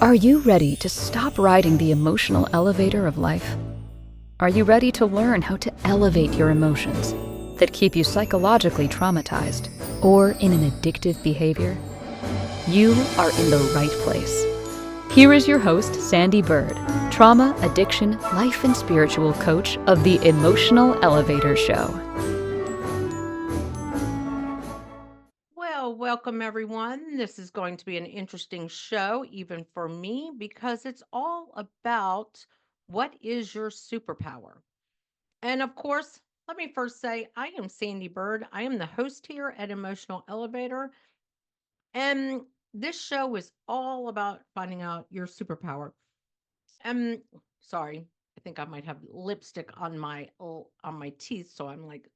Are you ready to stop riding the emotional elevator of life? Are you ready to learn how to elevate your emotions that keep you psychologically traumatized or in an addictive behavior? You are in the right place. Here is your host, Sandee Byrd, trauma, addiction, life, and spiritual coach of the Emotional Elevator Show. Well, welcome everyone. This is going to be an interesting show, even for me, because it's all about what is your superpower. And of course, let me first say I am Sandee Byrd. I am the host here at Emotional Elevator. And this show is all about finding out your superpower. Um, sorry, I think I might have lipstick on my teeth, so I'm like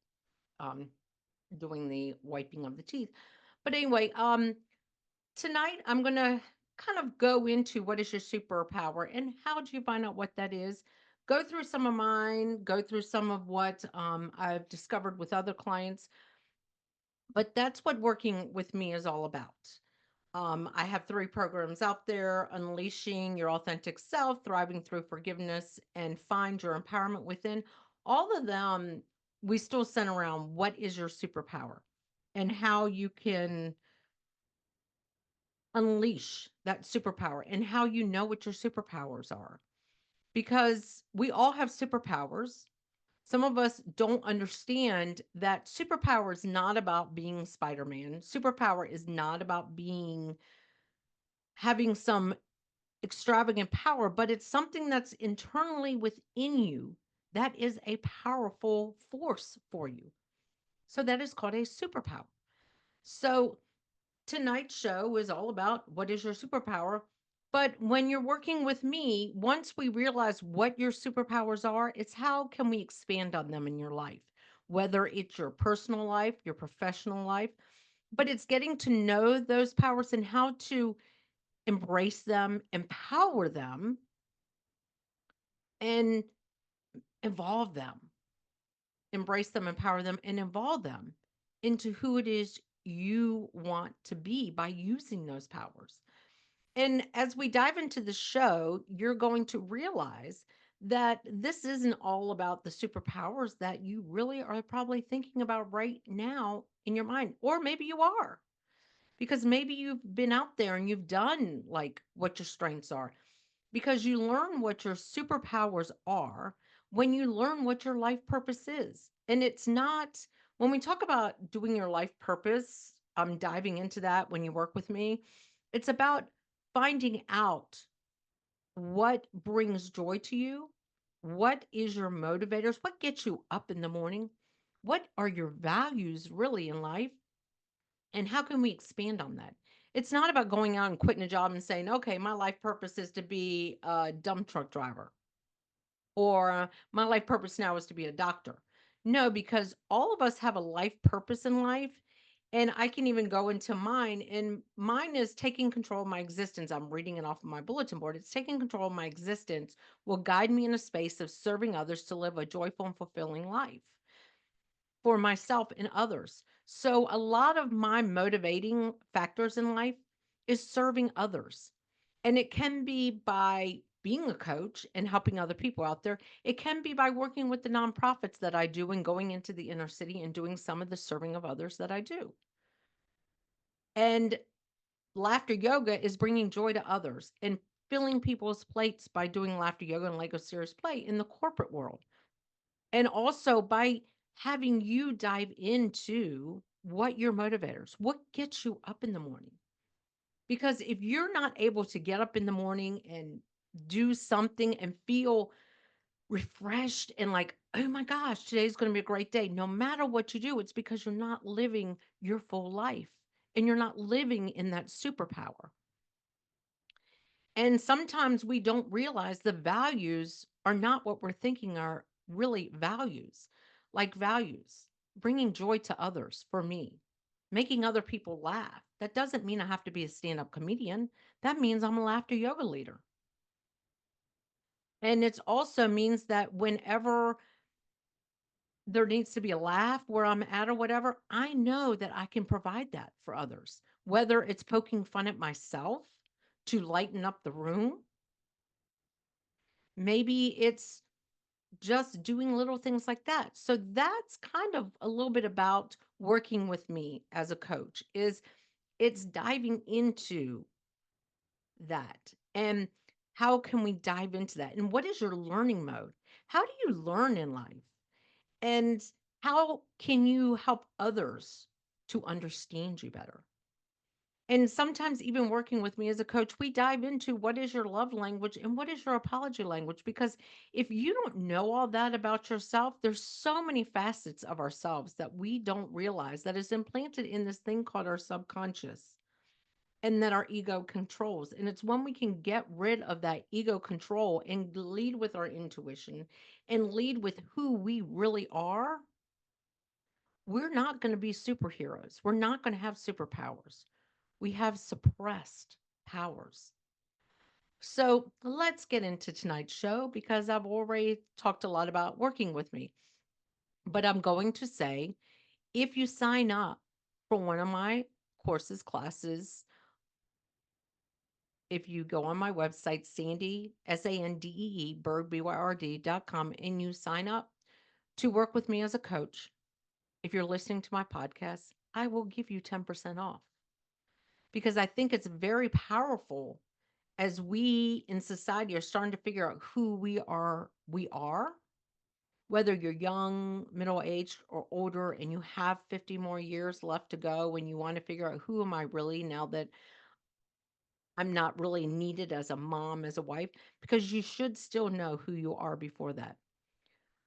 um doing the wiping of the teeth. But anyway, tonight I'm going to kind of go into what is your superpower and how do you find out what that is. Go through some of mine, go through some of what I've discovered with other clients, but that's what working with me is all about. I have three programs out there: Unleashing Your Authentic Self, Thriving Through Forgiveness, and Find Your Empowerment Within. All of them, we still center around what is your superpower and how you can unleash that superpower and how you know what your superpowers are. Because we all have superpowers. Some of us don't understand that superpower is not about being Spider-Man. Superpower is not about being having some extravagant power, but it's something that's internally within you that is a powerful force for you. So that is called a superpower. So tonight's show is all about what is your superpower. But when you're working with me, once we realize what your superpowers are, it's how can we expand on them in your life, whether it's your personal life, your professional life, but it's getting to know those powers and how to embrace them, empower them, and evolve them, embrace them, empower them, and evolve them into who it is you want to be by using those powers. And as we dive into the show, you're going to realize that this isn't all about the superpowers that you really are probably thinking about right now in your mind. Or maybe you are, because maybe you've been out there and you've done like what your strengths are, because you learn what your superpowers are when you learn what your life purpose is. And it's not, when we talk about doing your life purpose, I'm diving into that when you work with me. It's about finding out what brings joy to you, what is your motivators, what gets you up in the morning, what are your values really in life, and how can we expand on that? It's not about going out and quitting a job and saying, okay, my life purpose is to be a dump truck driver, or my life purpose now is to be a doctor. No, because all of us have a life purpose in life. And I can even go into mine, and mine is taking control of my existence. I'm reading it off of my bulletin board. It's taking control of my existence will guide me in a space of serving others to live a joyful and fulfilling life for myself and others. So, a lot of my motivating factors in life is serving others. And it can be by being a coach and helping other people out there. It can be by working with the nonprofits that I do and going into the inner city and doing some of the serving of others that I do. And laughter yoga is bringing joy to others and filling people's plates by doing laughter yoga and Lego Serious Play in the corporate world. And also by having you dive into what your motivators, what gets you up in the morning. Because if you're not able to get up in the morning and do something and feel refreshed and like, oh my gosh, today's going to be a great day, no matter what you do, it's because you're not living your full life and you're not living in that superpower. And sometimes we don't realize the values are not what we're thinking are really values. Like values, bringing joy to others for me, making other people laugh. That doesn't mean I have to be a stand up comedian. That means I'm a laughter yoga leader. And it also means that whenever there needs to be a laugh where I'm at or whatever, I know that I can provide that for others, whether it's poking fun at myself to lighten up the room. Maybe it's just doing little things like that. So that's kind of a little bit about working with me as a coach is it's diving into that. And how can we dive into that? And what is your learning mode? How do you learn in life? And how can you help others to understand you better? And sometimes, even working with me as a coach, we dive into what is your love language and what is your apology language. Because if you don't know all that about yourself, there's so many facets of ourselves that we don't realize that is implanted in this thing called our subconscious and that our ego controls. And it's when we can get rid of that ego control and lead with our intuition and lead with who we really are, we're not going to be superheroes. We're not going to have superpowers. We have suppressed powers. So let's get into tonight's show because I've already talked a lot about working with me. But I'm going to say if you sign up for one of my courses, classes, if you go on my website, Sandee, Sandee, Byrd, Byrd.com, and you sign up to work with me as a coach, if you're listening to my podcast, I will give you 10% off because I think it's very powerful as we in society are starting to figure out who we are, whether you're young, middle aged, or older, and you have 50 more years left to go, and you want to figure out who am I really now that I'm not really needed as a mom, as a wife, because you should still know who you are before that.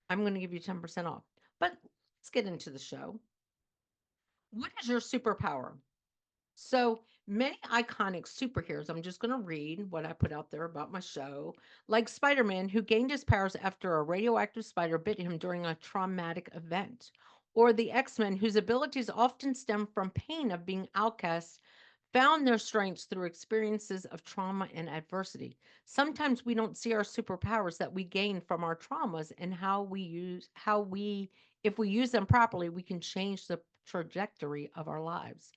I'm going to give you 10% off. But let's get into the show. What is your superpower? So many iconic superheroes, I'm just going to read what I put out there about my show, like Spider Man, who gained his powers after a radioactive spider bit him during a traumatic event, or the X Men, whose abilities often stem from pain of being outcasts, found their strengths through experiences of trauma and adversity. Sometimes we don't see our superpowers that we gain from our traumas and if we use them properly, we can change the trajectory of our lives.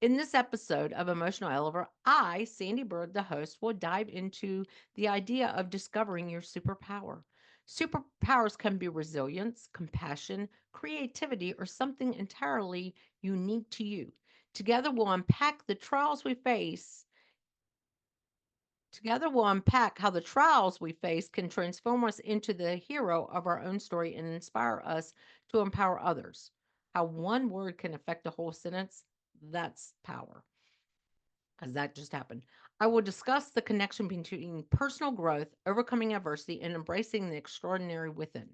In this episode of Emotional Elevator, I, Sandee Byrd, the host, will dive into the idea of discovering your superpower. Superpowers can be resilience, compassion, creativity, or something entirely unique to you. Together, we'll unpack the trials we face. Together, we'll unpack how the trials we face can transform us into the hero of our own story and inspire us to empower others. How one word can affect a whole sentence, that's power because that just happened. I will discuss the connection between personal growth, overcoming adversity, and embracing the extraordinary within.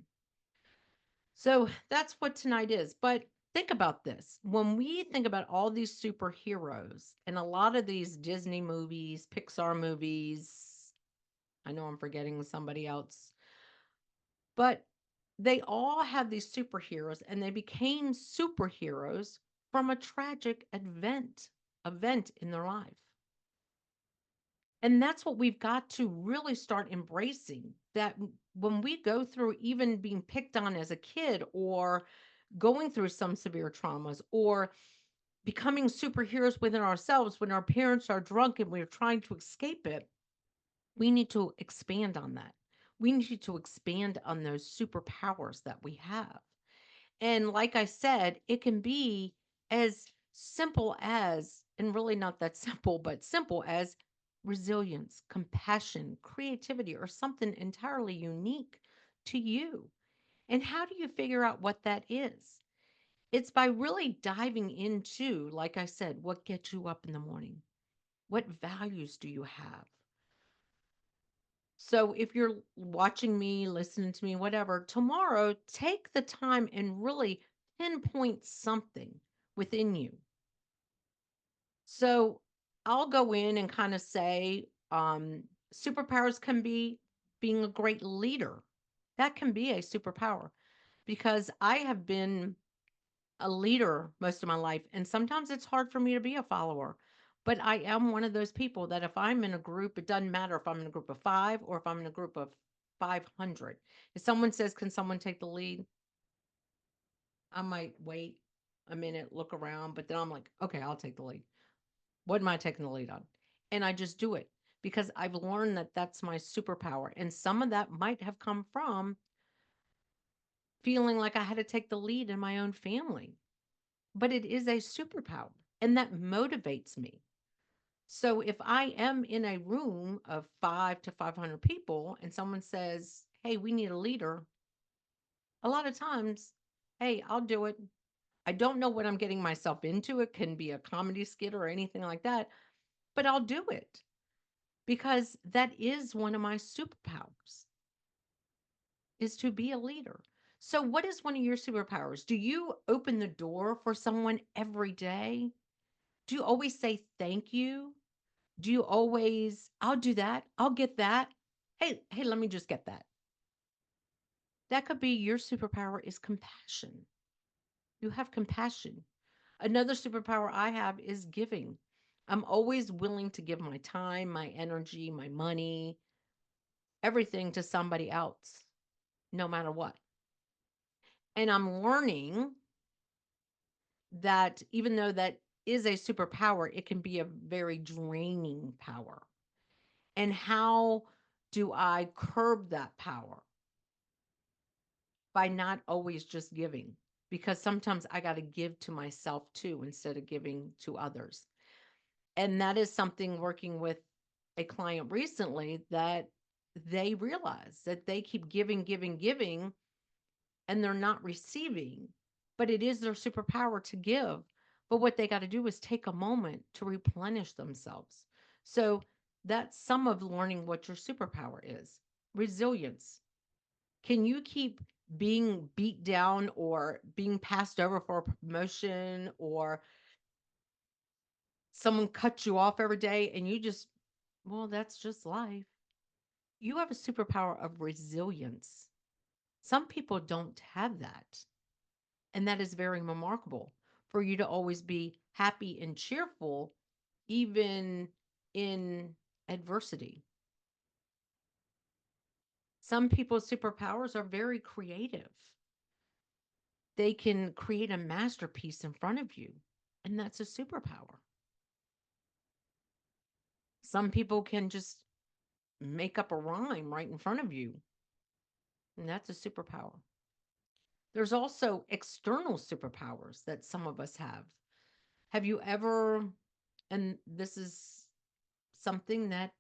So that's what tonight is. But think about this. When we think about all these superheroes and a lot of these Disney movies, Pixar movies, I know I'm forgetting somebody else, but they all have these superheroes and they became superheroes from a tragic event in their life. And that's what we've got to really start embracing that when we go through even being picked on as a kid or going through some severe traumas or becoming superheroes within ourselves when our parents are drunk and we're trying to escape it, we need to expand on that. We need to expand on those superpowers that we have. And like I said, it can be as simple as, and really not that simple, but simple as resilience, compassion, creativity, or something entirely unique to you. And how do you figure out what that is? It's by really diving into, like I said, what gets you up in the morning? What values do you have? So if you're watching me, listening to me, whatever, tomorrow, take the time and really pinpoint something within you. So I'll go in and kind of say, superpowers can be being a great leader. That can be a superpower because I have been a leader most of my life. And sometimes it's hard for me to be a follower. But I am one of those people that if I'm in a group, it doesn't matter if I'm in a group of five or if I'm in a group of 500. If someone says, can someone take the lead? I might wait a minute, look around, but then I'm like, okay, I'll take the lead. What am I taking the lead on? And I just do it because I've learned that that's my superpower. And some of that might have come from feeling like I had to take the lead in my own family, but it is a superpower and that motivates me. So if I am in a room of 5 to 500 people and someone says, "Hey, we need a leader," a lot of times, "Hey, I'll do it." I don't know what I'm getting myself into. It can be a comedy skit or anything like that, but I'll do it because that is one of my superpowers is to be a leader. So what is one of your superpowers? Do you open the door for someone every day? Do you always say thank you? Do you always, "I'll do that. I'll get that. Hey, let me just get that." That could be your superpower is compassion. You have compassion. Another superpower I have is giving. I'm always willing to give my time, my energy, my money, everything to somebody else, no matter what. And I'm learning that even though that is a superpower, it can be a very draining power. And how do I curb that power? By not always just giving, because sometimes I got to give to myself too instead of giving to others. And that is something working with a client recently that they realize that they keep giving, giving, giving, and they're not receiving, but it is their superpower to give. But what they got to do is take a moment to replenish themselves. So that's some of learning what your superpower is. Resilience. Can you keep being beat down or being passed over for a promotion or someone cuts you off every day and you just, well, that's just life. You have a superpower of resilience. Some people don't have that. And that is very remarkable for you to always be happy and cheerful, even in adversity. Some people's superpowers are very creative. They can create a masterpiece in front of you, and that's a superpower. Some people can just make up a rhyme right in front of you, and that's a superpower. There's also external superpowers that some of us have. Have you ever, and this is something that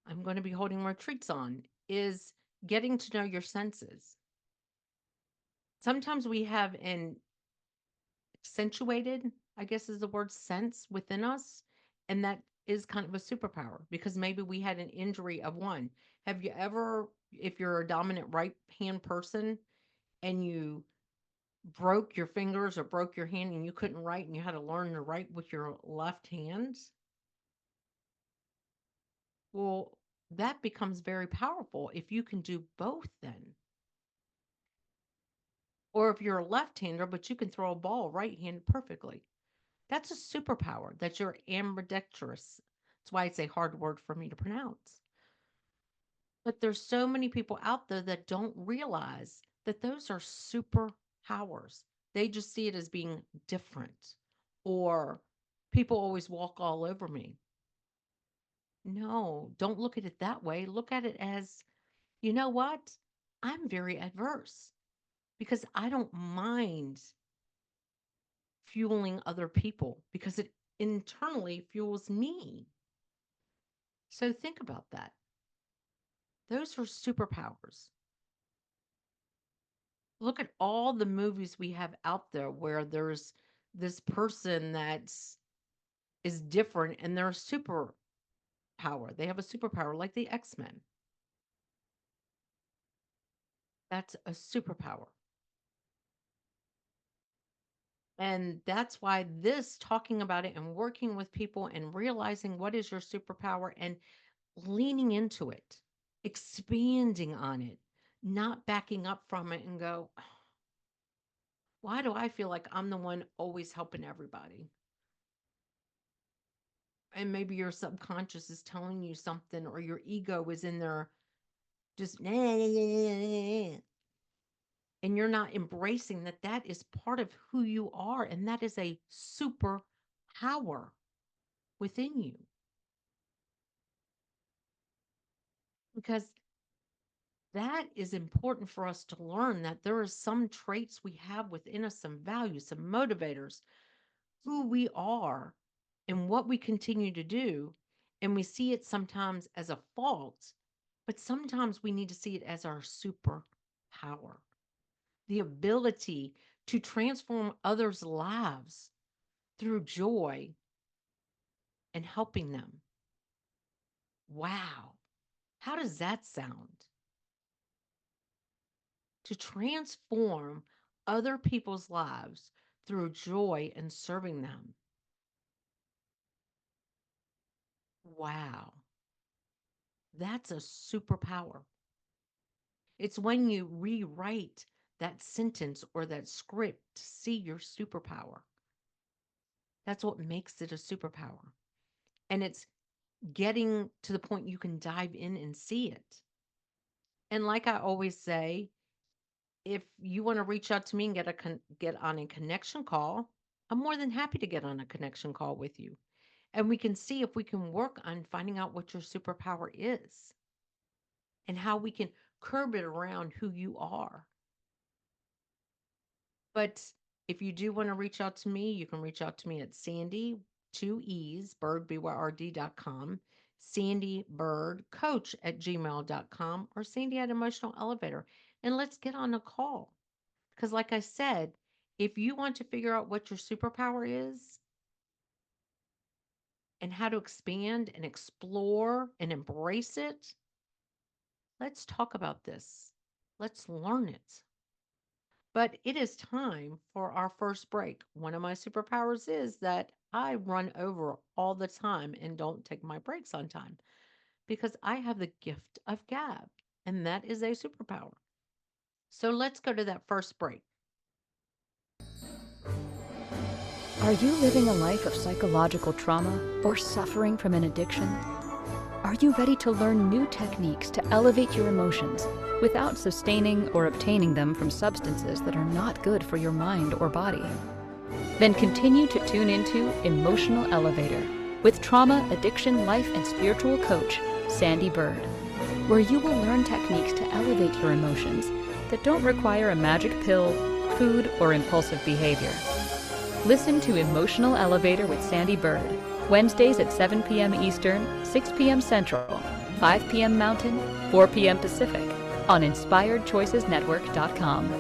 I'm going to be holding retreats on, is getting to know your senses. Sometimes we have an accentuated, I guess is the word, sense within us. And that is kind of a superpower because maybe we had an injury of one. Have you ever, if you're a dominant right hand person and you broke your fingers or broke your hand and you couldn't write and you had to learn to write with your left hand? Well, that becomes very powerful if you can do both then. Or if you're a left-hander, but you can throw a ball right-handed perfectly. That's a superpower. That's your ambidextrous. That's why it's a hard word for me to pronounce. But there's so many people out there that don't realize that those are superpowers. They just see it as being different or people always walk all over me. No, don't look at it that way. Look at it as, you know what? I'm very adverse because I don't mind fueling other people because it internally fuels me. So think about that. Those are superpowers. Look at all the movies we have out there where there's this person that's is different and they're a superpower. They have a superpower like the X-Men. That's a superpower. And that's why this talking about it and working with people and realizing what is your superpower and leaning into it, expanding on it, not backing up from it and go, why do I feel like I'm the one always helping everybody? And maybe your subconscious is telling you something, or your ego is in there just, "Nah, nah, nah, nah, nah," and you're not embracing that that is part of who you are. And that is a super power within you. because that is important for us to learn that there are some traits we have within us, some values, some motivators, who we are and what we continue to do. And we see it sometimes as a fault, but sometimes we need to see it as our superpower, the ability to transform others' lives through joy and helping them. Wow. How does that sound? To transform other people's lives through joy and serving them. Wow. That's a superpower. It's when you rewrite that sentence or that script to see your superpower. That's what makes it a superpower. And it's getting to the point you can dive in and see it. And like I always say, if you want to reach out to me and get on a connection call, I'm more than happy to get on a connection call with you. And we can see if we can work on finding out what your superpower is and how we can curb it around who you are. But if you do want to reach out to me, you can reach out to me at Sandee, two E's, Bird, BYRD.com, Sandee Byrd, coach at gmail.com, or Sandy at Emotional Elevator. And let's get on a call. Because, like I said, if you want to figure out what your superpower is and how to expand and explore and embrace it, let's talk about this. Let's learn it. But it is time for our first break. One of my superpowers is that I run over all the time and don't take my breaks on time because I have the gift of gab, and that is a superpower. So let's go to that first break. Are you living a life of psychological trauma or suffering from an addiction? Are you ready to learn new techniques to elevate your emotions without sustaining or obtaining them from substances that are not good for your mind or body? Then continue to tune into Emotional Elevator with trauma, addiction, life, and spiritual coach, Sandee Byrd, where you will learn techniques to elevate your emotions that don't require a magic pill, food, or impulsive behavior. Listen to Emotional Elevator with Sandee Byrd, Wednesdays at 7 p.m. Eastern, 6 p.m. Central, 5 p.m. Mountain, 4 p.m. Pacific, on InspiredChoicesNetwork.com.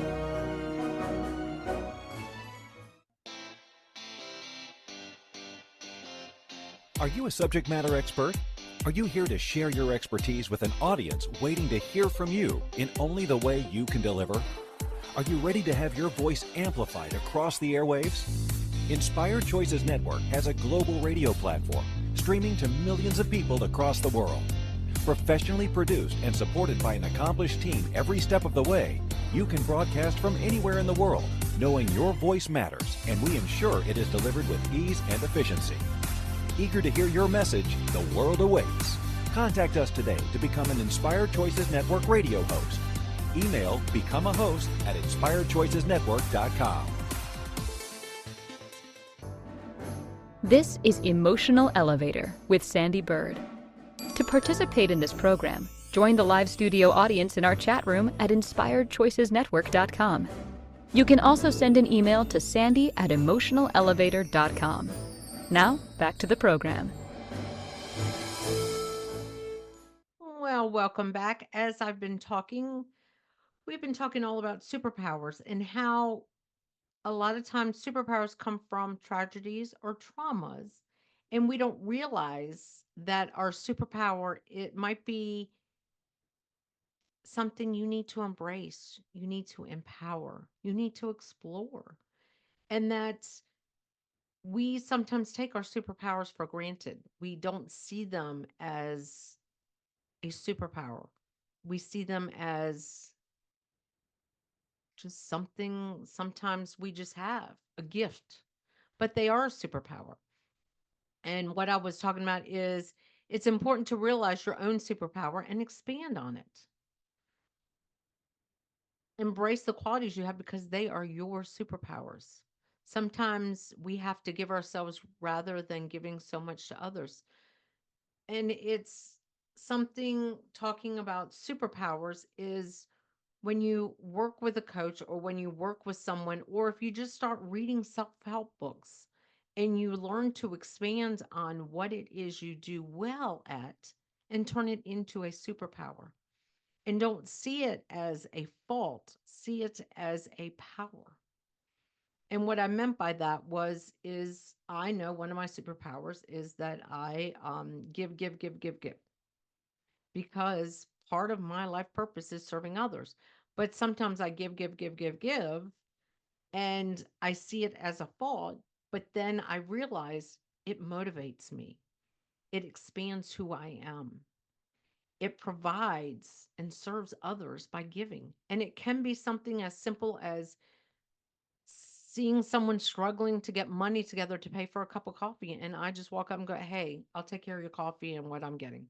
Are you a subject matter expert? Are you here to share your expertise with an audience waiting to hear from you in only the way you can deliver? Are you ready to have your voice amplified across the airwaves? Inspired Choices Network has a global radio platform streaming to millions of people across the world. Professionally produced and supported by an accomplished team every step of the way, you can broadcast from anywhere in the world, knowing your voice matters, and we ensure it is delivered with ease and efficiency. Eager to hear your message, the world awaits. Contact us today to become an Inspired Choices Network radio host. Email become a host at inspiredchoicesnetwork.com. This is Emotional Elevator with Sandee Byrd. To participate in this program, join the live studio audience in our chat room at inspiredchoicesnetwork.com. You can also send an email to sandy at emotionalelevator.com. Now, back to the program. Well, welcome back. As we've been talking all about superpowers and how a lot of times superpowers come from tragedies or traumas, and we don't realize that our superpower, it might be something you need to embrace, you need to empower, you need to explore, and that we sometimes take our superpowers for granted. We don't see them as a superpower. We see them as just something sometimes we just have, a gift, but they are a superpower. And what I was talking about is it's important to realize your own superpower and expand on it. Embrace the qualities you have because they are your superpowers. Sometimes we have to give ourselves rather than giving so much to others. And it's something talking about superpowers is when you work with a coach or when you work with someone, or if you just start reading self help books and you learn to expand on what it is you do well at and turn it into a superpower. And don't see it as a fault, see it as a power. And what I meant by that is I know one of my superpowers is that I give because part of my life purpose is serving others. But sometimes I give, and I see it as a fault, but then I realize it motivates me. It expands who I am. It provides and serves others by giving. And it can be something as simple as seeing someone struggling to get money together to pay for a cup of coffee. And I just walk up and go, hey, I'll take care of your coffee and what I'm getting.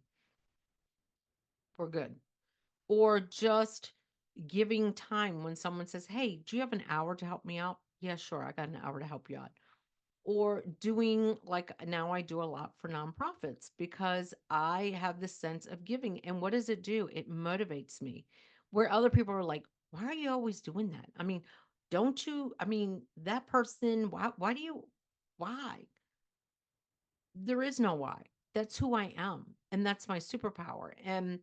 We're good. Or just giving time when someone says, hey, do you have an hour to help me out? Yeah, sure. I got an hour to help you out. Or doing like now I do a lot for nonprofits because I have this sense of giving. And what does it do? It motivates me. Where other people are like, why are you always doing that? I mean, don't you? I mean, that person, why do you, why? There is no why. That's who I am. And that's my superpower. And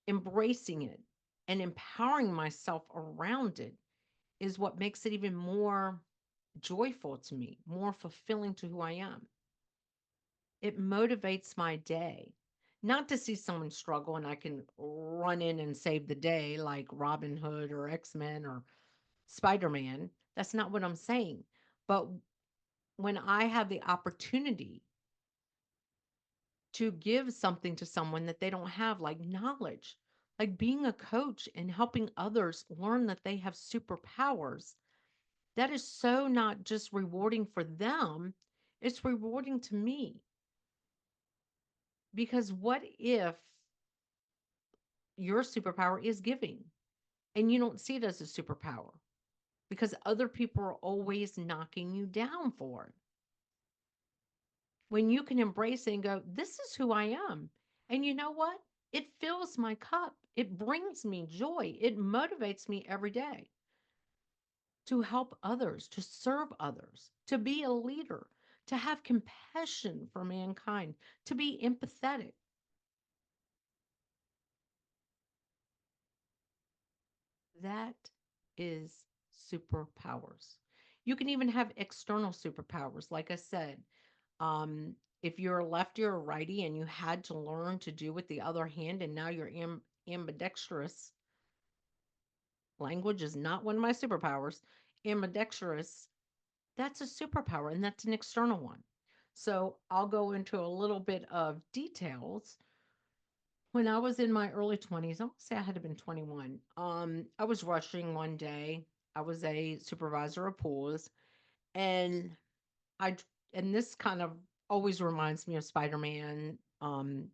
embracing it and empowering myself around it is what makes it even more joyful to me, more fulfilling to who I am. It motivates my day. Not to see someone struggle and I can run in and save the day like Robin Hood or X Men or Spider Man. That's not what I'm saying. But when I have the opportunity to give something to someone that they don't have, like knowledge, like being a coach and helping others learn that they have superpowers, that is so not just rewarding for them, it's rewarding to me. Because what if your superpower is giving and you don't see it as a superpower because other people are always knocking you down for it? When you can embrace it and go, this is who I am. And you know what? It fills my cup. It brings me joy. It motivates me every day to help others, to serve others, to be a leader, to have compassion for mankind, to be empathetic. That is superpowers. You can even have external superpowers. Like I said, if you're a lefty or a righty and you had to learn to do with the other hand and now you're ambidextrous, language is not one of my superpowers. Ambidextrous, that's a superpower and that's an external one. So I'll go into a little bit of details. When I was in my early 20s, I want to say I had to been 21. I was rushing one day. I was a supervisor of pools, and I and this kind of always reminds me of Spider-Man, and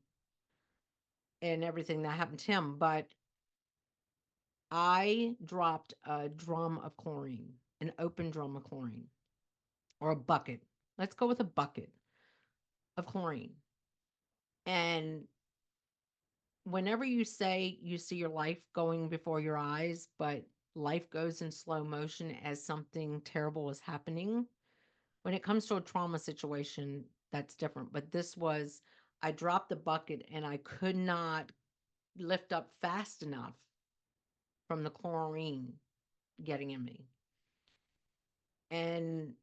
everything that happened to him. But I dropped a drum of chlorine, an open drum of chlorine, or a bucket. Let's go with a bucket of chlorine. And whenever you say you see your life going before your eyes, but life goes in slow motion as something terrible is happening, when it comes to a trauma situation, that's different. But this was, I dropped the bucket and I could not lift up fast enough from the chlorine getting in me. And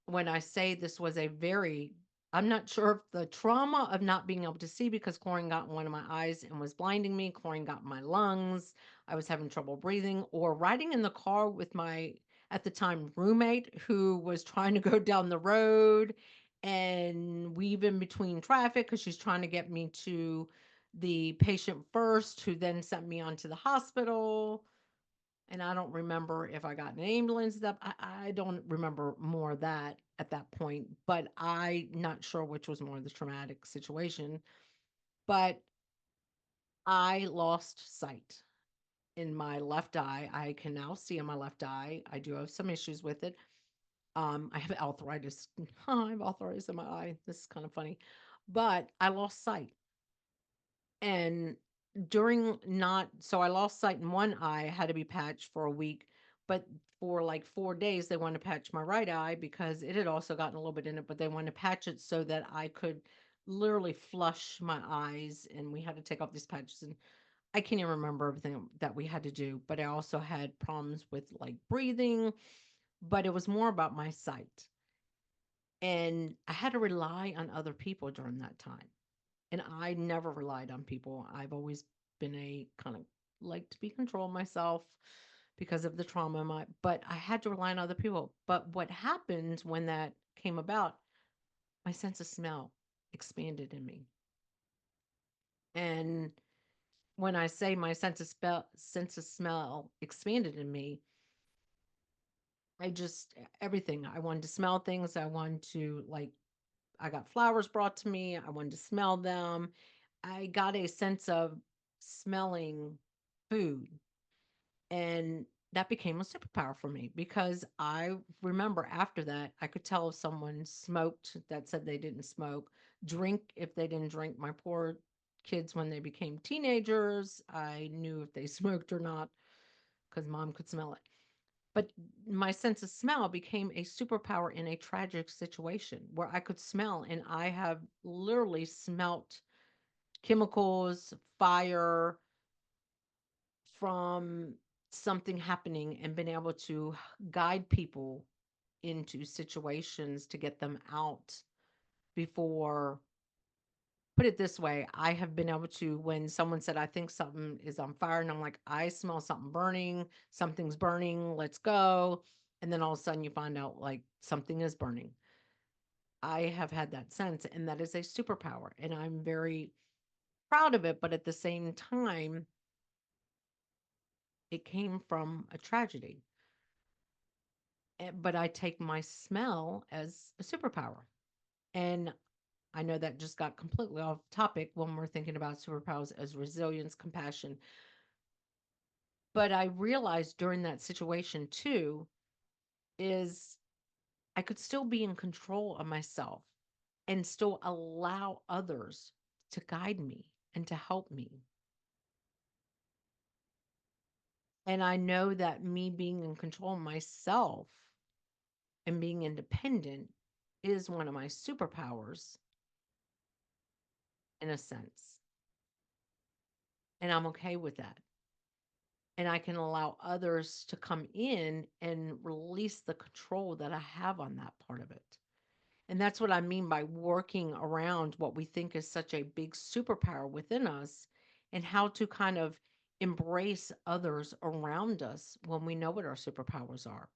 when I say this was a very, I'm not sure if the trauma of not being able to see because chlorine got in one of my eyes and was blinding me, chlorine got in my lungs, I was having trouble breathing, or riding in the car with my, at the time, roommate who was trying to go down the road and weave in between traffic because she's trying to get me to the patient first, who then sent me on to the hospital. And I don't remember if I got an ambulance. That I don't remember more of that at that point, but I'm not sure which was more the traumatic situation. But I lost sight in my left eye. I can now see in my left eye. I do have some issues with it. I have arthritis. I have arthritis in my eye. This is kind of funny, but I lost sight. And during not so I lost sight in one eye, had to be patched for a week, but for like 4 days they wanted to patch my right eye because it had also gotten a little bit in it, but they wanted to patch it so that I could literally flush my eyes, and we had to take off these patches. And I can't even remember everything that we had to do, but I also had problems with like breathing, but it was more about my sight. And I had to rely on other people during that time. And I never relied on people. I've always been a kind of like to be control myself because of the trauma in my, but I had to rely on other people. But what happened when that came about, my sense of smell expanded in me. And when I say my sense of smell expanded in me, I just everything. I wanted to smell things. I wanted to like I got flowers brought to me. I wanted to smell them. I got a sense of smelling food, and that became a superpower for me because I remember after that, I could tell if someone smoked that said they didn't smoke, drink if they didn't drink. My poor kids, when they became teenagers, I knew if they smoked or not because mom could smell it. But my sense of smell became a superpower in a tragic situation where I could smell, and I have literally smelt chemicals, fire from something happening and been able to guide people into situations to get them out before. Put it this way, I have been able to, when someone said, I think something is on fire, and I'm like, I smell something burning, something's burning, let's go. And then all of a sudden you find out like something is burning. I have had that sense, and that is a superpower. And I'm very proud of it. But at the same time, it came from a tragedy. But I take my smell as a superpower. And I know that just got completely off topic when we're thinking about superpowers as resilience, compassion. But I realized during that situation too, is I could still be in control of myself and still allow others to guide me and to help me. And I know that me being in control of myself and being independent is one of my superpowers in a sense. And I'm okay with that. And I can allow others to come in and release the control that I have on that part of it. And that's what I mean by working around what we think is such a big superpower within us, and how to kind of embrace others around us when we know what our superpowers are.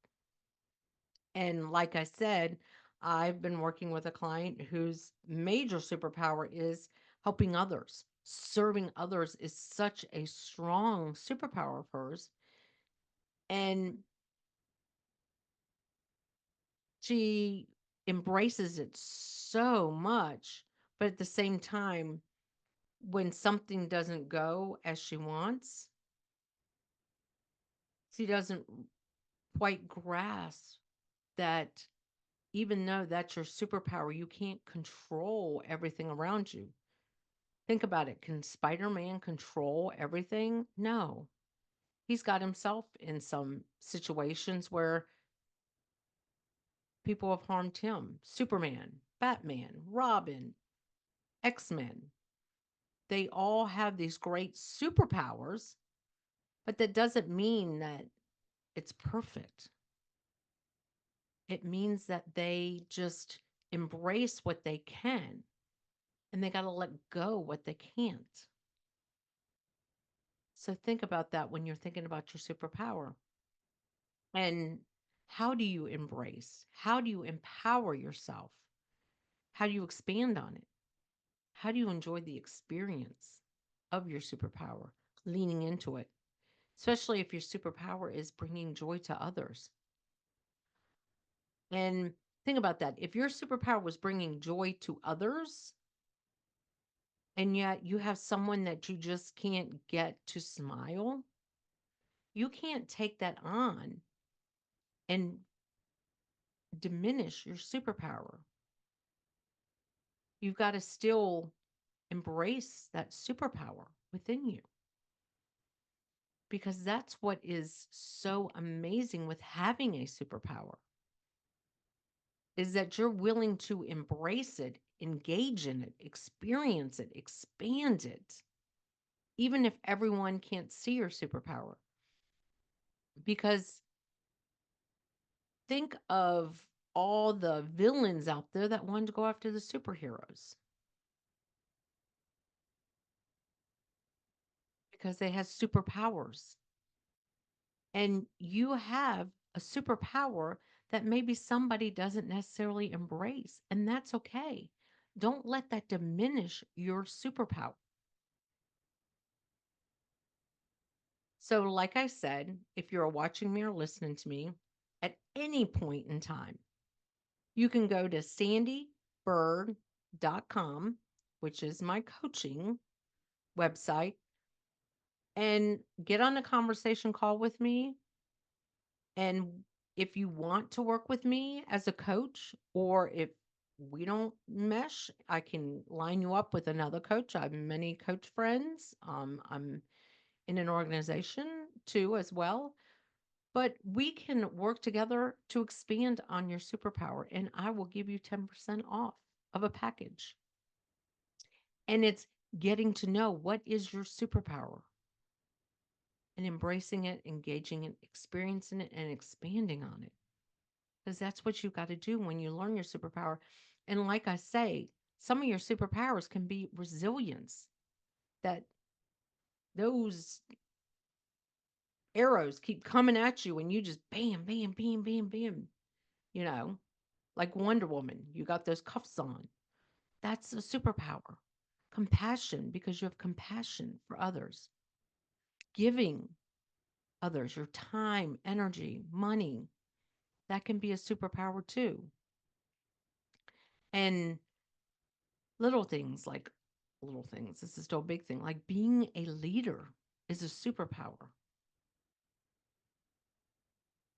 And like I said, I've been working with a client whose major superpower is helping others. Serving others is such a strong superpower of hers. And she embraces it so much. But at the same time, when something doesn't go as she wants, she doesn't quite grasp that even though that's your superpower, you can't control everything around you. Think about it. Can Spider-Man control everything? No. He's got himself in some situations where people have harmed him. Superman, Batman, Robin, X-Men. They all have these great superpowers, but that doesn't mean that it's perfect. It means that they just embrace what they can, and they got to let go what they can't. So think about that when you're thinking about your superpower. And how do you embrace? How do you empower yourself? How do you expand on it? How do you enjoy the experience of your superpower, leaning into it, especially if your superpower is bringing joy to others? And think about that. If your superpower was bringing joy to others, and yet you have someone that you just can't get to smile, you can't take that on and diminish your superpower. You've got to still embrace that superpower within you, because that's what is so amazing with having a superpower, is that you're willing to embrace it, engage in it, experience it, expand it, even if everyone can't see your superpower. Because think of all the villains out there that wanted to go after the superheroes because they had superpowers. And you have a superpower that maybe somebody doesn't necessarily embrace, and that's okay. Don't let that diminish your superpower. So, like I said, if you're watching me or listening to me at any point in time, you can go to sandeebyrd.com, which is my coaching website, and get on a conversation call with me. And if you want to work with me as a coach, or if we don't mesh, I can line you up with another coach. I have many coach friends. I'm in an organization too, as well. But we can work together to expand on your superpower, and I will give you 10% off of a package. And it's getting to know what is your superpower and embracing it, engaging it, experiencing it, and expanding on it. Because that's what you got to do when you learn your superpower. And like I say, some of your superpowers can be resilience, that those arrows keep coming at you and you just bam, bam, bam, bam, bam, you know, like Wonder Woman. You got those cuffs on. That's a superpower. Compassion, because you have compassion for others. Giving others your time, energy, money. That can be a superpower too. And little things like little things. This is still a big thing. Like being a leader is a superpower.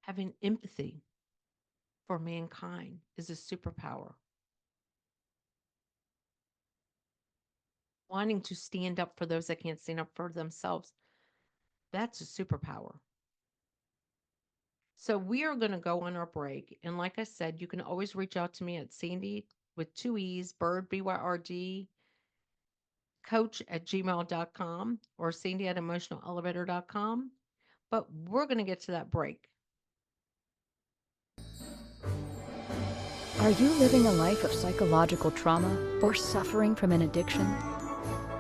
Having empathy for mankind is a superpower. Wanting to stand up for those that can't stand up for themselves, that's a superpower. So we are going to go on our break. And like I said, you can always reach out to me at Sandee with two E's, Byrd, BYRD, coach at gmail.com, or Sandy at emotionalelevator.com. But we're going to get to that break. Are you living a life of psychological trauma or suffering from an addiction?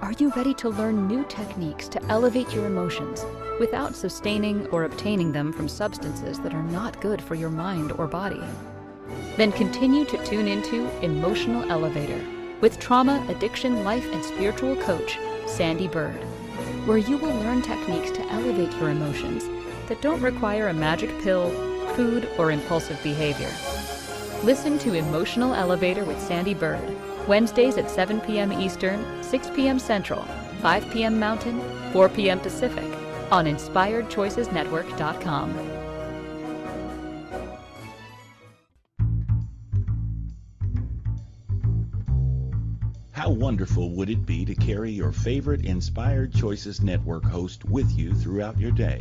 Are you ready to learn new techniques to elevate your emotions without sustaining or obtaining them from substances that are not good for your mind or body? Then continue to tune into Emotional Elevator with trauma, addiction, life, and spiritual coach, Sandee Byrd, where you will learn techniques to elevate your emotions that don't require a magic pill, food, or impulsive behavior. Listen to Emotional Elevator with Sandee Byrd, Wednesdays at 7 p.m. Eastern, 6 p.m. Central, 5 p.m. Mountain, 4 p.m. Pacific, on InspiredChoicesNetwork.com. How wonderful would it be to carry your favorite Inspired Choices Network host with you throughout your day?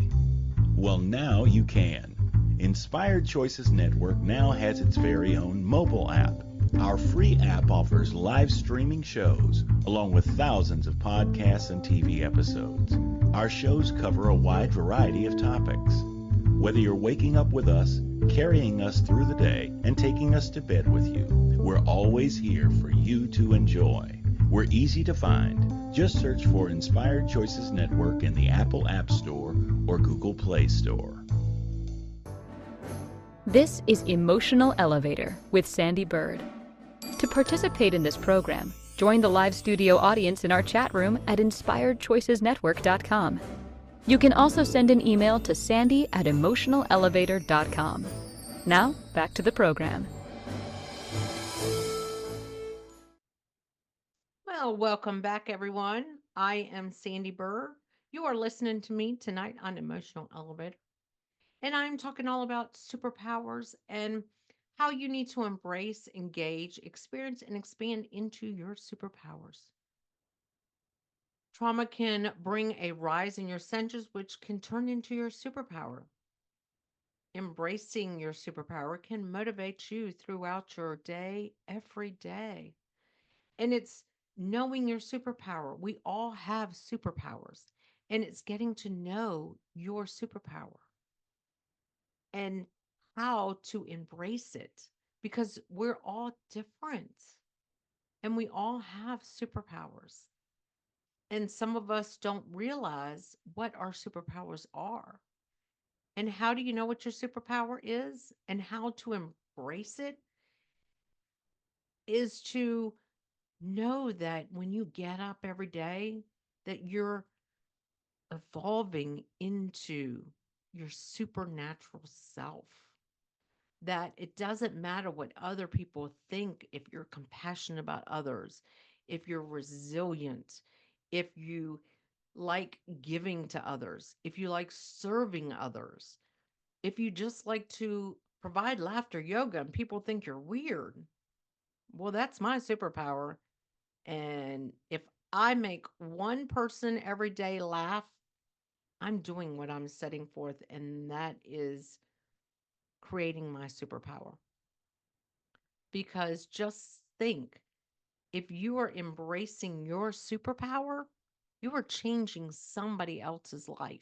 Well, now you can. Inspired Choices Network now has its very own mobile app. Our free app offers live streaming shows, along with thousands of podcasts and TV episodes. Our shows cover a wide variety of topics. Whether you're waking up with us, carrying us through the day, and taking us to bed with you, we're always here for you to enjoy. We're easy to find. Just search for Inspired Choices Network in the Apple App Store or Google Play Store. This is Emotional Elevator with Sandee Byrd. To participate in this program, join the live studio audience in our chat room at InspiredChoicesNetwork.com. You can also send an email to Sandee at emotionalelevator.com. Now, back to the program. Well, welcome back, everyone. I am Sandee Byrd. You are listening to me tonight on Emotional Elevator. And I'm talking all about superpowers and how you need to embrace, engage, experience, and expand into your superpowers. Trauma can bring a rise in your senses, which can turn into your superpower. Embracing your superpower can motivate you throughout your day, every day. And it's knowing your superpower. We all have superpowers, and it's getting to know your superpower and how to embrace it because we're all different and we all have superpowers. And some of us don't realize what our superpowers are. And how do you know what your superpower is and how to embrace it is to know that when you get up every day that you're evolving into your supernatural self. That it doesn't matter what other people think if you're compassionate about others, if you're resilient, if you like giving to others, if you like serving others, if you just like to provide laughter yoga and people think you're weird. Well, that's my superpower. And if I make one person every day laugh, I'm doing what I'm setting forth, and that is creating my superpower. Because just think if you are embracing your superpower, you are changing somebody else's life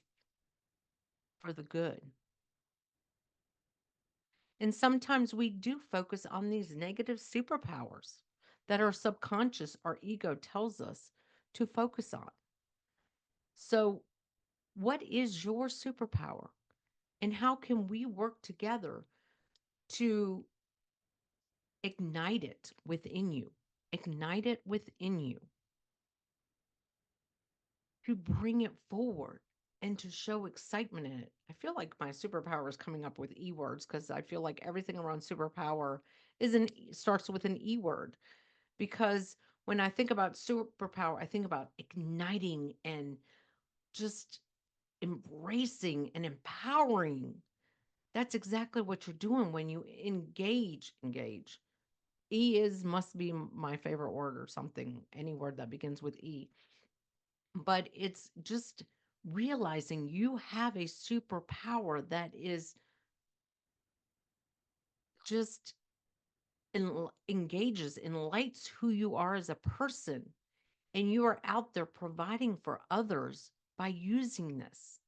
for the good. And sometimes we do focus on these negative superpowers that our subconscious, our ego tells us to focus on. So, what is your superpower? And how can we work together to ignite it within you? Ignite it within you to bring it forward and to show excitement in it. I feel like my superpower is coming up with E words because I feel like everything around superpower starts with an E word. Because when I think about superpower, I think about igniting and just embracing and empowering. That's exactly what you're doing when you engage. E is must be my favorite word or something, any word that begins with E. But it's just realizing you have a superpower that is just engages, enlights who you are as a person, and you are out there providing for others by using this.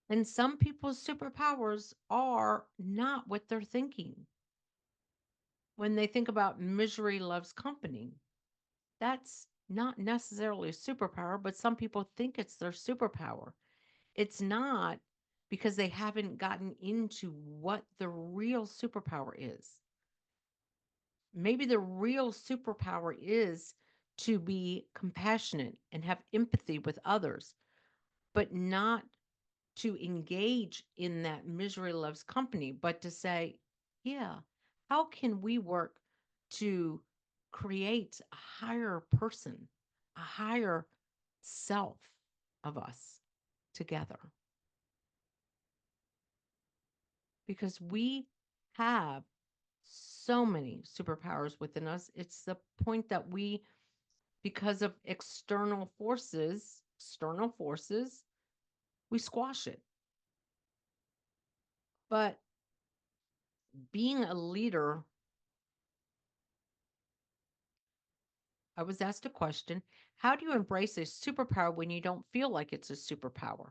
And some people's superpowers are not what they're thinking. When they think about misery loves company, that's not necessarily a superpower, but some people think it's their superpower. It's not because they haven't gotten into what the real superpower is. Maybe the real superpower is to be compassionate and have empathy with others, but not to engage in that misery loves company, but to say, yeah, how can we work to create a higher person, a higher self of us together? Because we have so many superpowers within us. It's the point that we, because of external forces, we squash it. But being a leader, I was asked a question: how do you embrace a superpower when you don't feel like it's a superpower?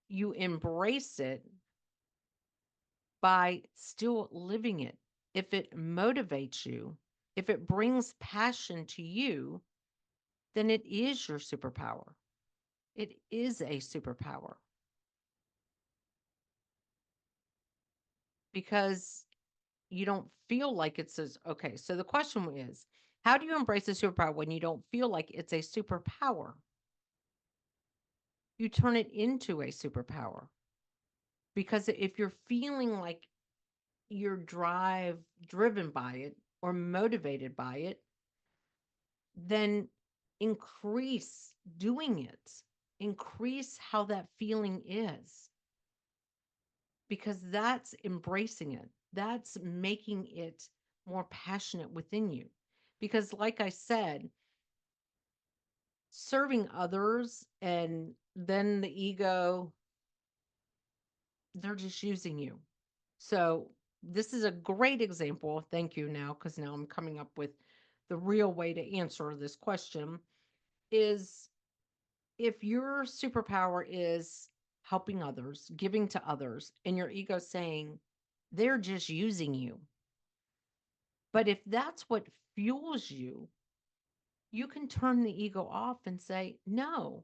You embrace it by still living it. If it motivates you, if it brings passion to you, then it is your superpower. It is a superpower because you don't feel like it says, okay. So the question is, how do you embrace a superpower when you don't feel like it's a superpower? You turn it into a superpower because if you're feeling like you're driven by it or motivated by it, then increase doing it, increase how that feeling is, because that's embracing it. That's making it more passionate within you. Because, like I said, serving others and then the ego, they're just using you. So, this is a great example. Thank you now, because now I'm coming up with the real way to answer this question is if your superpower is helping others, giving to others, and your ego saying they're just using you. But if that's what fuels you, you can turn the ego off and say, no,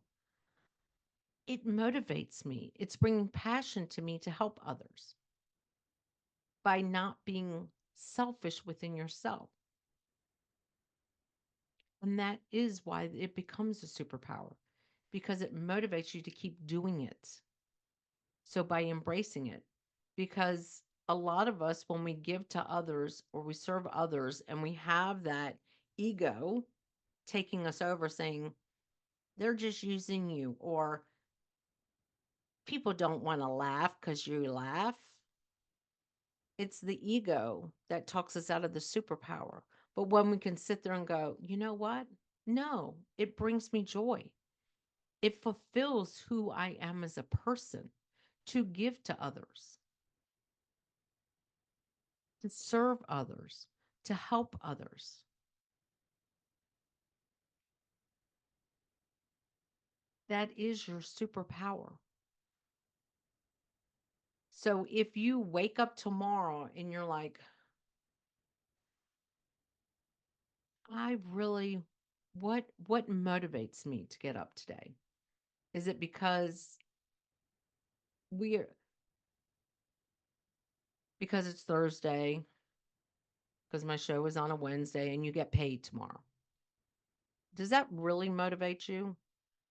it motivates me. It's bringing passion to me to help others by not being selfish within yourself. And that is why it becomes a superpower because it motivates you to keep doing it. So by embracing it, because a lot of us, when we give to others or we serve others and we have that ego taking us over saying, they're just using you, or people don't want to laugh because you laugh. It's the ego that talks us out of the superpower. But when we can sit there and go, you know what? No, it brings me joy. It fulfills who I am as a person to give to others, to serve others, to help others. That is your superpower. So if you wake up tomorrow and you're like, I really, what motivates me to get up today? Is it because we're because it's Thursday, because my show is on a Wednesday and you get paid tomorrow? Does that really motivate you?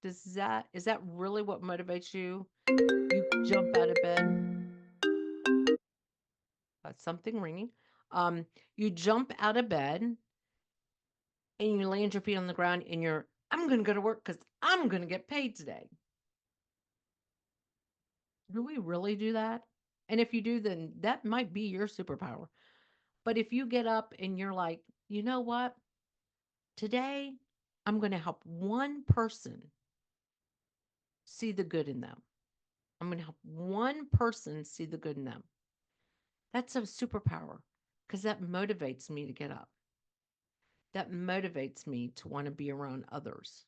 Is that really what motivates you? You jump out of bed. That's something ringing. Um, you jump out of bed and you land your feet on the ground and I'm going to go to work because I'm going to get paid today. Do we really do that? And if you do, then that might be your superpower. But if you get up and you're like, you know what? Today, I'm going to help one person see the good in them. I'm going to help one person see the good in them. That's a superpower because that motivates me to get up. That motivates me to want to be around others.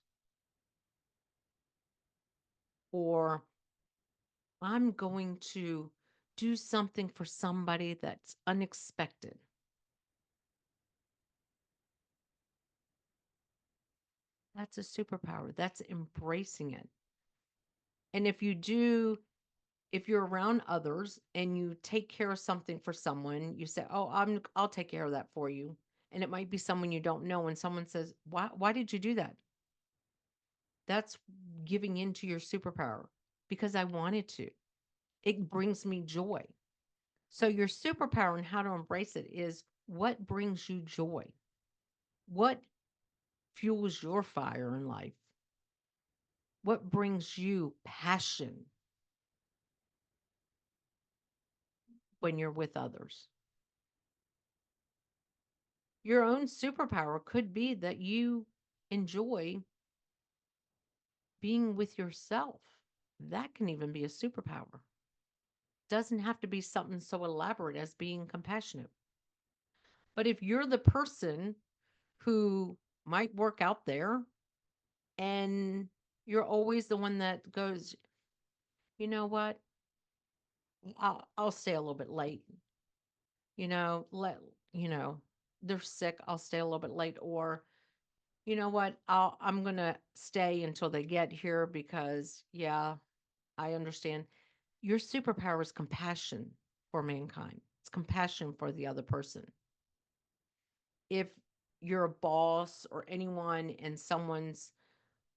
Or I'm going to do something for somebody that's unexpected. That's a superpower. That's embracing it. And if you're around others and you take care of something for someone, you say, "Oh, I'll take care of that for you." And it might be someone you don't know and someone says, "Why did you do that?" That's giving into your superpower because I wanted to. It brings me joy. So your superpower and how to embrace it is what brings you joy? What fuels your fire in life? What brings you passion when you're with others? Your own superpower could be that you enjoy being with yourself. That can even be a superpower. Doesn't have to be something so elaborate as being compassionate. But if you're the person who might work out there and you're always the one that goes, you know what? I'll stay a little bit late. You know, you know, they're sick, I'll stay a little bit late, or you know what? I'm going to stay until they get here because yeah, I understand. Your superpower is compassion for mankind. It's compassion for the other person. If you're a boss or anyone and someone's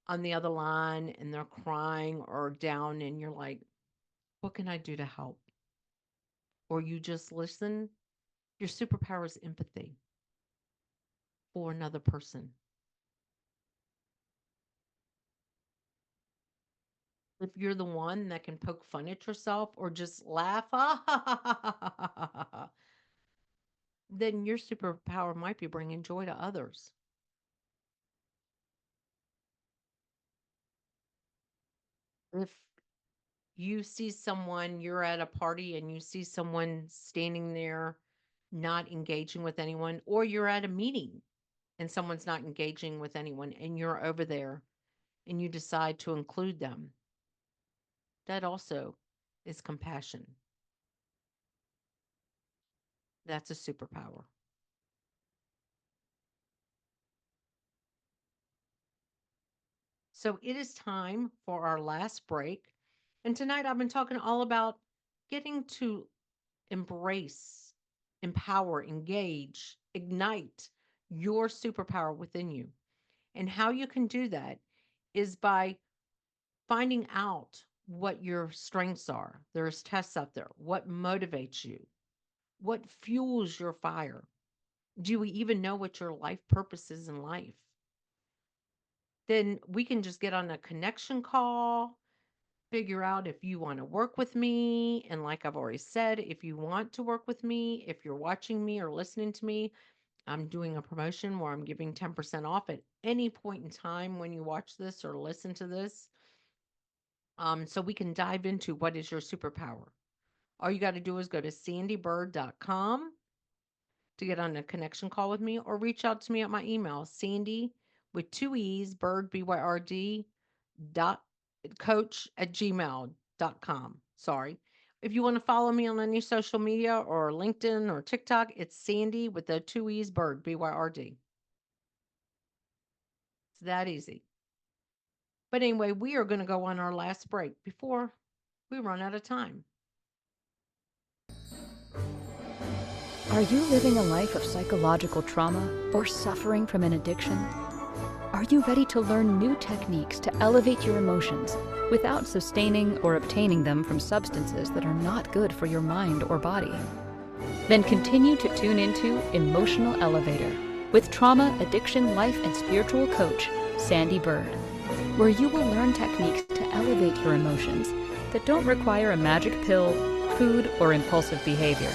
on the other line and they're crying or down and you're like, what can I do to help? Or you just listen, your superpower is empathy for another person. If you're the one that can poke fun at yourself or just laugh, then your superpower might be bringing joy to others. If you see someone, you're at a party and you see someone standing there not engaging with anyone, or you're at a meeting and someone's not engaging with anyone and you're over there and you decide to include them, that also is compassion. That's a superpower. So it is time for our last break. And tonight I've been talking all about getting to embrace, empower, engage, ignite your superpower within you. And how you can do that is by finding out what your strengths are. There's tests out there. What motivates you? What fuels your fire? Do we even know what your life purpose is in life? Then we can just get on a connection call, figure out if you want to work with me. And like I've already said, if you want to work with me, if you're watching me or listening to me, I'm doing a promotion where I'm giving 10% off at any point in time when you watch this or listen to this. So we can dive into what is your superpower. All you got to do is go to sandeebyrd.com to get on a connection call with me or reach out to me at my email, Sandee with two E's, Bird, BYRD, dot coach at gmail.com. Sorry. If you want to follow me on any social media or LinkedIn or TikTok, it's Sandee with the two E's, Bird, BYRD. It's that easy. But anyway, we are going to go on our last break before we run out of time. Are you living a life of psychological trauma or suffering from an addiction? Are you ready to learn new techniques to elevate your emotions without sustaining or obtaining them from substances that are not good for your mind or body? Then continue to tune into Emotional Elevator with trauma, addiction, life, and spiritual coach, Sandee Byrd, where you will learn techniques to elevate your emotions that don't require a magic pill, food, or impulsive behavior.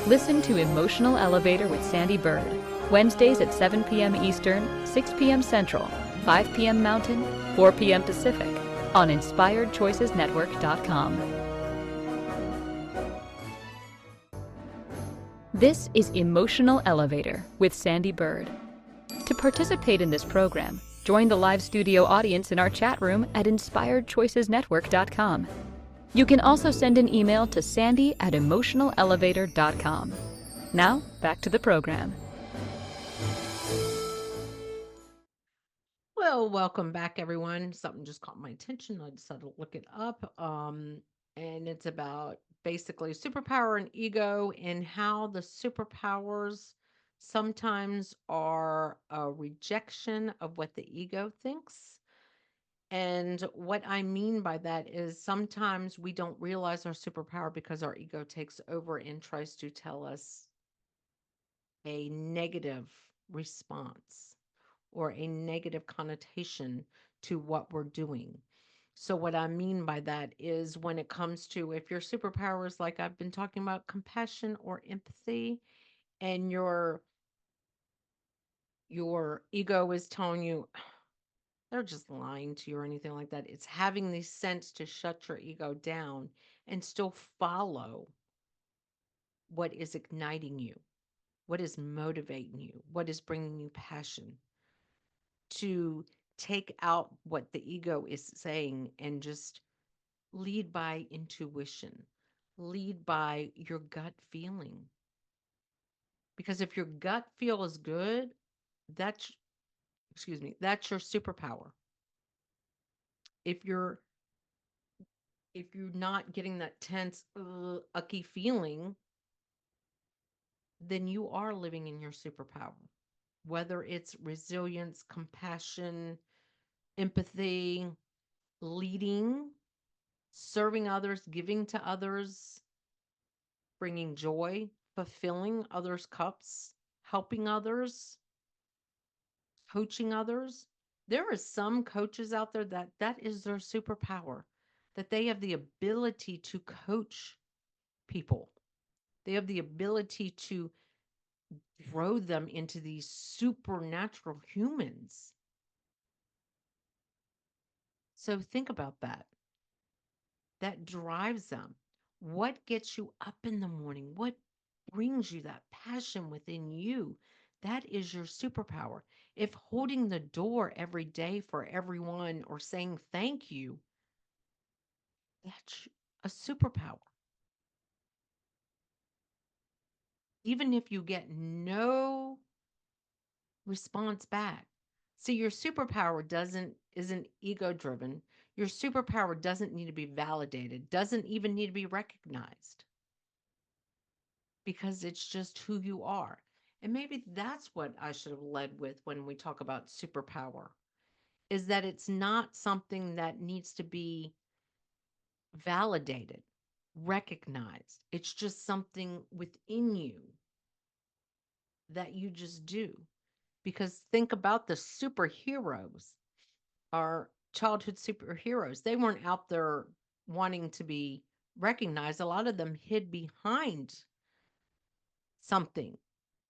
Listen to Emotional Elevator with Sandee Byrd, Wednesdays at 7 p.m. Eastern, 6 p.m. Central, 5 p.m. Mountain, 4 p.m. Pacific, on InspiredChoicesNetwork.com. This is Emotional Elevator with Sandee Byrd. To participate in this program, join the live studio audience in our chat room at InspiredChoicesNetwork.com. You can also send an email to Sandee@emotionalelevator.com. Now, back to the program. Well, welcome back, everyone. Something just caught my attention. I decided to look it up. And it's about basically superpower and ego and how the superpowers sometimes are a rejection of what the ego thinks. And what I mean by that is sometimes we don't realize our superpower because our ego takes over and tries to tell us a negative response or a negative connotation to what we're doing. So, what I mean by that is when it comes to if your superpower is like I've been talking about compassion or empathy, and your ego is telling you they're just lying to you or anything like that. It's having the sense to shut your ego down and still follow what is igniting you, what is motivating you, what is bringing you passion, to take out what the ego is saying and just lead by intuition, lead by your gut feeling. Because if your gut feel is good, that's, excuse me, that's your superpower. If you're if you're not getting that tense, ucky feeling, then you are living in your superpower. Whether it's resilience, compassion, empathy, leading, serving others, giving to others, bringing joy, fulfilling others' cups, helping others, coaching others. There are some coaches out there that that is their superpower, that they have the ability to coach people. They have the ability to grow them into these supernatural humans. So think about that. That drives them. What gets you up in the morning? What brings you that passion within you? That is your superpower. If holding the door every day for everyone or saying thank you, that's a superpower. Even if you get no response back. See, your superpower isn't ego driven. Your superpower doesn't need to be validated, doesn't even need to be recognized because it's just who you are. And maybe that's what I should have led with when we talk about superpower is that it's not something that needs to be validated, recognized. It's just something within you that you just do. Because think about the superheroes, our childhood superheroes. They weren't out there wanting to be recognized. A lot of them hid behind something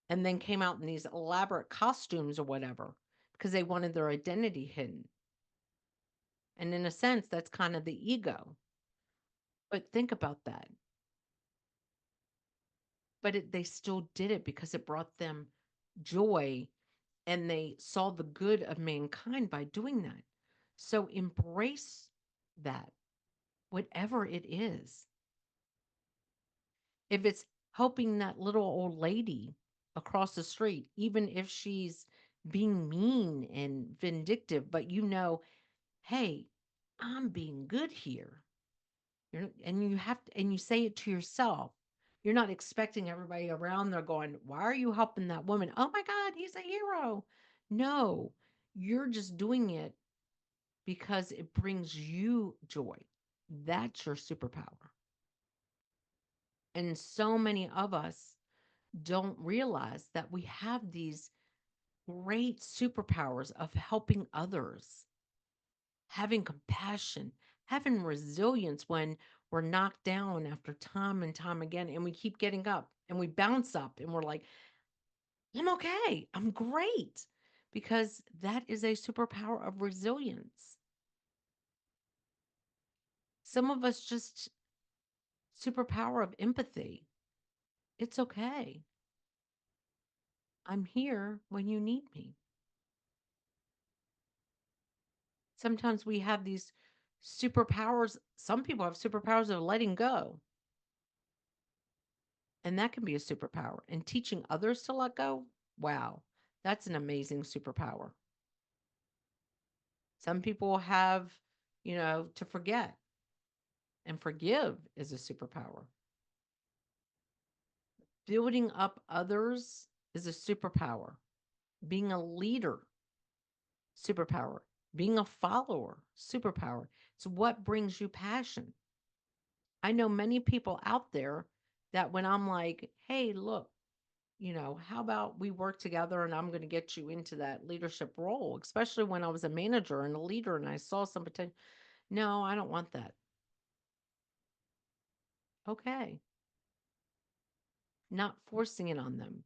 and then came out in these elaborate costumes or whatever because they wanted their identity hidden. And in a sense, that's kind of the ego. But think about that. But they still did it because it brought them joy and they saw the good of mankind by doing that. So embrace that, whatever it is. If it's helping that little old lady across the street, even if she's being mean and vindictive, but hey, I'm being good here. And you have to, and you say it to yourself. You're not expecting everybody around there going, why are you helping that woman? Oh my God, he's a hero. No, you're just doing it because it brings you joy. That's your superpower. And so many of us don't realize that we have these great superpowers of helping others, having compassion, having resilience when we're knocked down after time and time again, and we keep getting up and we bounce up and we're like, I'm okay, I'm great, because that is a superpower of resilience. Some of us just superpower of empathy. It's okay. I'm here when you need me. Sometimes we have these superpowers. Some people have superpowers of letting go. And that can be a superpower. And teaching others to let go, wow, that's an amazing superpower. Some people have, to forget. And forgive is a superpower. Building up others is a superpower. Being a leader, superpower. Being a follower, superpower. It's what brings you passion. I know many people out there that when I'm like, hey, look, how about we work together and I'm going to get you into that leadership role, especially when I was a manager and a leader and I saw some potential. No, I don't want that. Okay. Not forcing it on them,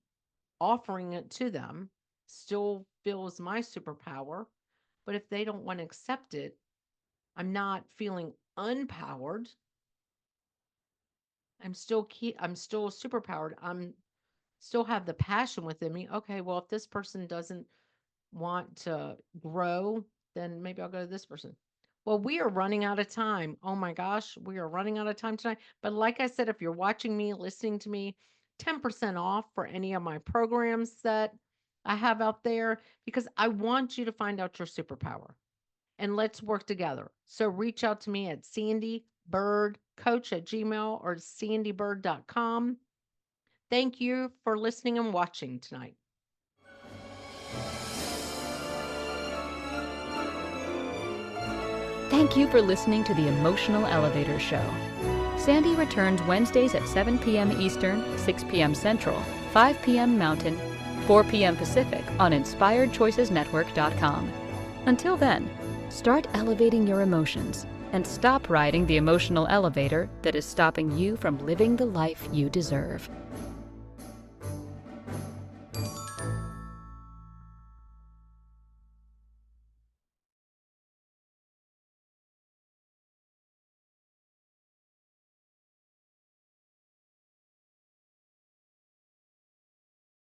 offering it to them still feels my superpower. But if they don't want to accept it, I'm not feeling unpowered. I'm still superpowered. I'm still have the passion within me. Okay, well, if this person doesn't want to grow, then maybe I'll go to this person. Well, we are running out of time. Oh my gosh, we are running out of time tonight. But like I said, if you're watching me, listening to me, 10% off for any of my programs that I have out there because I want you to find out your superpower and let's work together. So reach out to me at sandeebyrdcoach@gmail or sandeebyrd.com. Thank you for listening and watching tonight. Thank you for listening to the Emotional Elevator Show. Sandee returns Wednesdays at 7 p.m. Eastern, 6 p.m. Central, 5 p.m. Mountain, 4 p.m. Pacific on InspiredChoicesNetwork.com. Until then, start elevating your emotions and stop riding the emotional elevator that is stopping you from living the life you deserve.